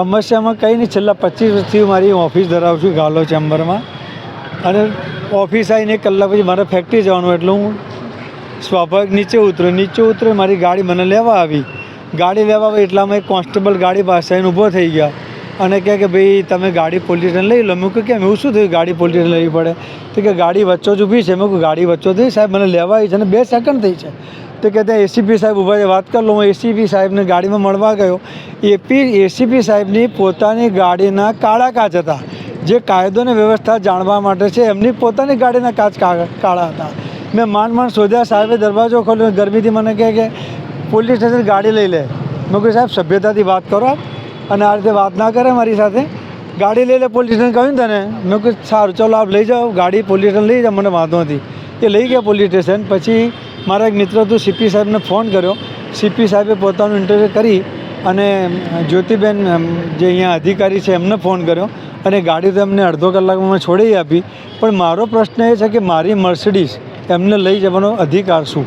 સમસ્યામાં કંઈ નહીં, છેલ્લા 25 વર્ષથી મારી ઓફિસ ધરાવું છું ગાલો ચેમ્બરમાં, અને ઓફિસ આવીને 1 કલાક પછી મારે ફેક્ટરી જવાનું, એટલે હું સ્વાભાવિક નીચે ઉતર્યો. મારી ગાડી મને લેવા આવી. ગાડી લેવા આવી એટલામાં એક કોન્સ્ટેબલ ગાડી પાસે આવીને ઊભો થઈ ગયા અને કહે કે ભાઈ તમે ગાડી પોલીસ સ્ટેશન લઈ લો. મેં કહ્યું કેમ, એવું શું થયું ગાડી પોલીસ સ્ટેશન લેવી પડે? તો કે ગાડી વચ્ચો જ ઊભી છે. મેં કહ્યું ગાડી વચ્ચો થઈ સાહેબ, મને લેવા આવી છે અને 2 સેકન્ડ થઈ છે. તો કે ત્યાં એસીપી સાહેબ ઊભા છે, વાત કરી લો. હું એસીપી સાહેબને ગાડીમાં મળવા ગયો. એસીપી સાહેબની પોતાની ગાડીના કાળા કાચ હતા, જે કાયદો અને વ્યવસ્થા જાણવા માટે છે. એમની પોતાની ગાડીના કાચ કાળા હતા. મેં માંડ શોધ્યા. સાહેબે દરવાજો ખોલ્યો, ગરમીથી મને કહે કે પોલીસ સ્ટેશન ગાડી લઈ લે. મેં કહ્યું સાહેબ સભ્યતાથી વાત કરો આપ, અને આ રીતે વાત ના કરે મારી સાથે. ગાડી લઈ લે પોલીસ સ્ટેશન કહ્યું તને. મેં કહ્યું સારું ચલો આપ લઈ જાઓ, ગાડી પોલીસ સ્ટેશન લઈ જાઓ, મને વાંધો નથી. એ લઈ ગયા પોલીસ સ્ટેશન. પછી મારા એક મિત્ર હતું, સીપી સાહેબને ફોન કર્યો. સીપી સાહેબે પોતાનું ઇન્ટરવ્યૂ કરી અને જ્યોતિબેન જે અહીંયા અધિકારી છે એમને ફોન કર્યો, અને ગાડી તો એમને અડધો કલાકમાં મને છોડી આપી. પણ મારો પ્રશ્ન એ છે કે મારી મર્સિડીઝ એમને લઈ જવાનો અધિકાર શું?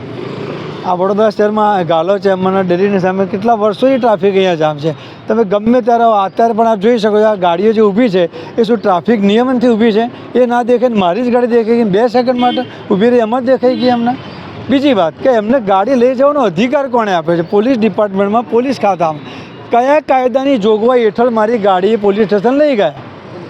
આ વડોદરા શહેરમાં ગાલો ચેમ્બરના ડેરીની સામે કેટલા વર્ષોથી ટ્રાફિક અહીંયા જામ છે. તમે ગમે ત્યારે અત્યારે પણ આપ જોઈ શકો છો, આ ગાડીઓ જે ઊભી છે એ શું ટ્રાફિક નિયમનથી ઊભી છે? એ ના દેખાય, મારી જ ગાડી દેખાઈ ગઈ. 2 સેકન્ડ માટે ઊભી રહી, એમાં જ દેખાઈ ગઈ એમને. બીજી વાત કે એમને ગાડી લઈ જવાનો અધિકાર કોણે આપે છે? પોલીસ ડિપાર્ટમેન્ટમાં, પોલીસ ખાતામાં કયા કાયદાની જોગવાઈ હેઠળ મારી ગાડી પોલીસ સ્ટેશન લઈ ગયા?